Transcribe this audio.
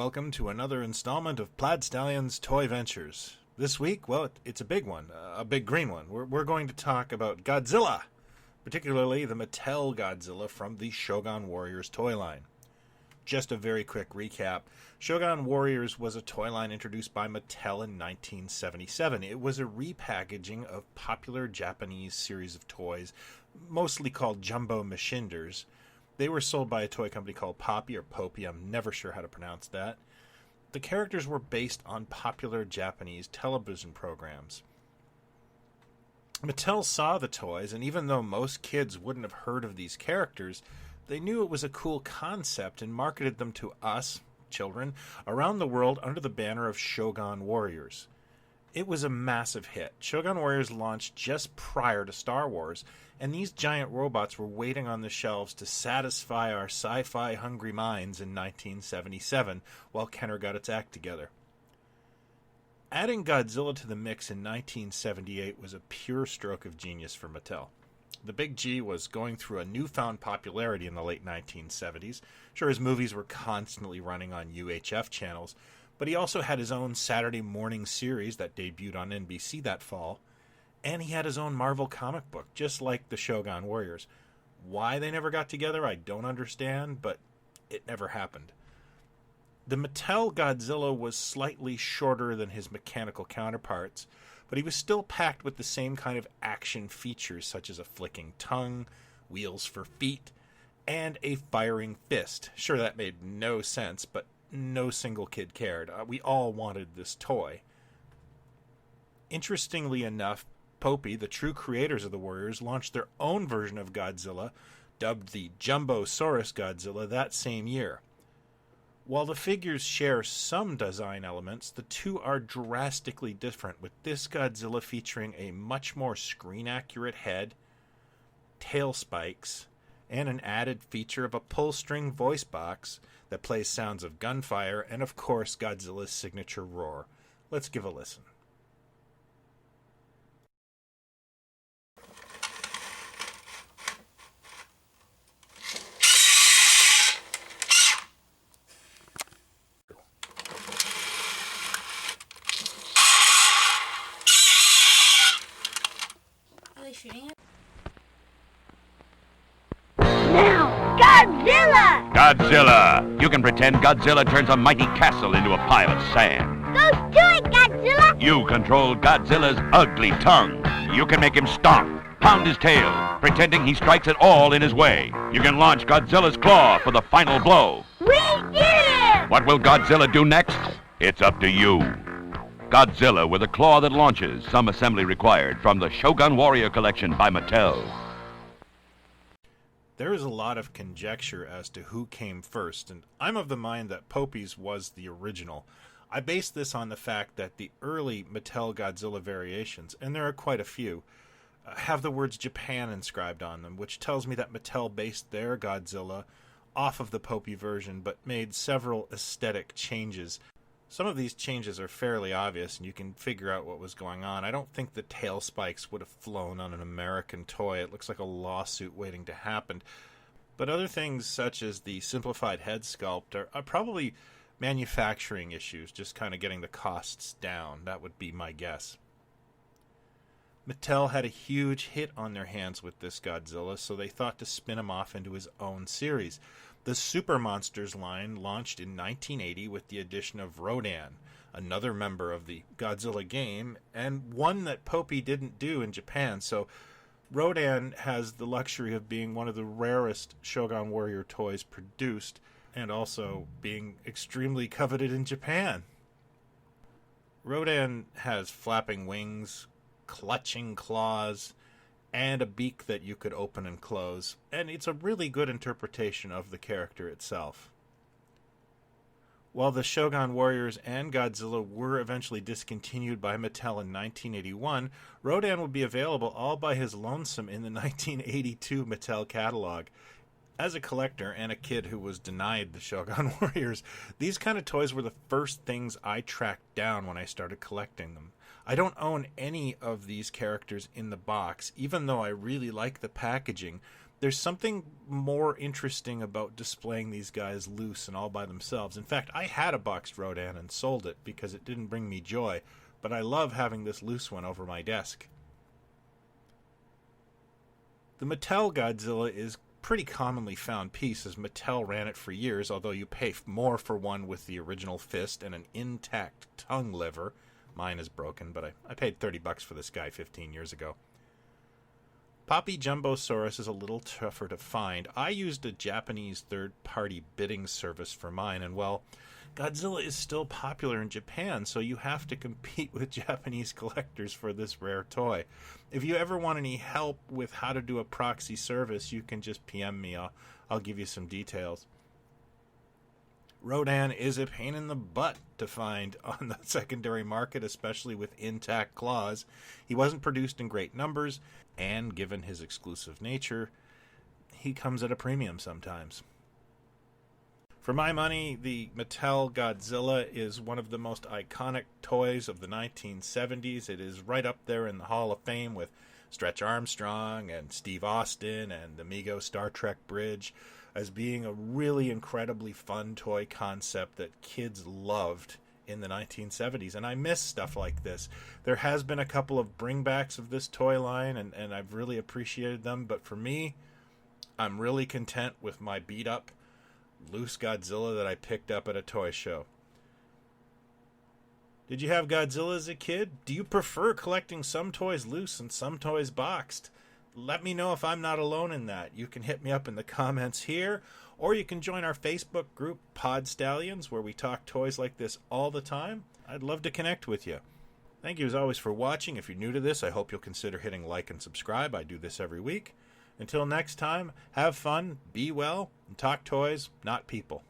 welcome to another installment of Plaid Stallion's Toy Ventures. This week, well, it's a big one, a big green one. We're going to talk about Godzilla, particularly the Mattel Godzilla from the Shogun Warriors toy line. Just a very quick recap. Shogun Warriors was a toy line introduced by Mattel in 1977. It was a repackaging of popular Japanese series of toys, mostly called Jumbo Machinders. They were sold by a toy company called Popy, or Popy, I'm never sure how to pronounce that. The characters were based on popular Japanese television programs. Mattel saw the toys, and even though most kids wouldn't have heard of these characters, they knew it was a cool concept and marketed them to us, children, around the world under the banner of Shogun Warriors. It was a massive hit. Shogun Warriors launched just prior to Star Wars, and these giant robots were waiting on the shelves to satisfy our sci-fi hungry minds in 1977 while Kenner got its act together. Adding Godzilla to the mix in 1978 was a pure stroke of genius for Mattel. The Big G was going through a newfound popularity in the late 1970s. Sure, his movies were constantly running on UHF channels, but he also had his own Saturday morning series that debuted on NBC that fall, and he had his own Marvel comic book, just like the Shogun Warriors. Why they never got together, I don't understand, but it never happened. The Mattel Godzilla was slightly shorter than his mechanical counterparts, but he was still packed with the same kind of action features, such as a flicking tongue, wheels for feet, and a firing fist. Sure, that made no sense, but no single kid cared. We all wanted this toy. Interestingly enough, Popy, the true creators of the Warriors, launched their own version of Godzilla, dubbed the Jumbosaurus Godzilla, that same year. While the figures share some design elements, the two are drastically different, with this Godzilla featuring a much more screen-accurate head, tail spikes, and an added feature of a pull-string voice box that plays sounds of gunfire and, of course, Godzilla's signature roar. Let's give a listen. Shooting it? Now, Godzilla! Godzilla! You can pretend Godzilla turns a mighty castle into a pile of sand. Go do it, Godzilla! You control Godzilla's ugly tongue. You can make him stomp, pound his tail, pretending he strikes it all in his way. You can launch Godzilla's claw for the final blow. We did it! What will Godzilla do next? It's up to you. Godzilla with a claw that launches, some assembly required, from the Shogun Warrior collection by Mattel. There is a lot of conjecture as to who came first, and I'm of the mind that Popy's was the original. I base this on the fact that the early Mattel Godzilla variations, and there are quite a few, have the words Japan inscribed on them, which tells me that Mattel based their Godzilla off of the Popy version, but made several aesthetic changes. Some of these changes are fairly obvious, and you can figure out what was going on. I don't think the tail spikes would have flown on an American toy. It looks like a lawsuit waiting to happen. But other things, such as the simplified head sculpt, are probably manufacturing issues, just kind of getting the costs down. That would be my guess. Mattel had a huge hit on their hands with this Godzilla, so they thought to spin him off into his own series. The Super Monsters line launched in 1980 with the addition of Rodan, another member of the Godzilla game, and one that Popy didn't do in Japan, so Rodan has the luxury of being one of the rarest Shogun Warrior toys produced, and also being extremely coveted in Japan. Rodan has flapping wings, clutching claws, and a beak that you could open and close, and it's a really good interpretation of the character itself. While the Shogun Warriors and Godzilla were eventually discontinued by Mattel in 1981, Rodan would be available all by his lonesome in the 1982 Mattel catalog. As a collector and a kid who was denied the Shogun Warriors, these kind of toys were the first things I tracked down when I started collecting them. I don't own any of these characters in the box, even though I really like the packaging, There's something more interesting about displaying these guys loose and all by themselves. In fact, I had a boxed Rodan and sold it because it didn't bring me joy, but I love having this loose one over my desk. The Mattel Godzilla is pretty commonly found piece, as Mattel ran it for years, although you pay more for one with the original fist and an intact tongue liver. Mine is broken, but I paid $30 for this guy 15 years ago. Popy Jumbosaurus is a little tougher to find. I used a Japanese third-party bidding service for mine, and well, Godzilla is still popular in Japan, so you have to compete with Japanese collectors for this rare toy. If you ever want any help with how to do a proxy service, you can just PM me. I'll give you some details. Rodan is a pain in the butt to find on the secondary market, especially with intact claws. He wasn't produced in great numbers, and given his exclusive nature, he comes at a premium sometimes. For my money, the Mattel Godzilla is one of the most iconic toys of the 1970s. It is right up there in the Hall of Fame with Stretch Armstrong and Steve Austin and the Mego Star Trek Bridge as being a really incredibly fun toy concept that kids loved in the 1970s. And I miss stuff like this. There has been a couple of bringbacks of this toy line, and I've really appreciated them. But for me, I'm really content with my beat-up loose Godzilla that I picked up at a toy show. Did you have Godzilla as a kid? Do you prefer collecting some toys loose and some toys boxed? Let me know if I'm not alone in that. You can hit me up in the comments here, or you can join our Facebook group, Pod Stallions, where we talk toys like this all the time. I'd love to connect with you. Thank you as always for watching. If you're new to this, I hope you'll consider hitting like and subscribe. I do this every week. Until next time, have fun, be well, and talk toys, not people.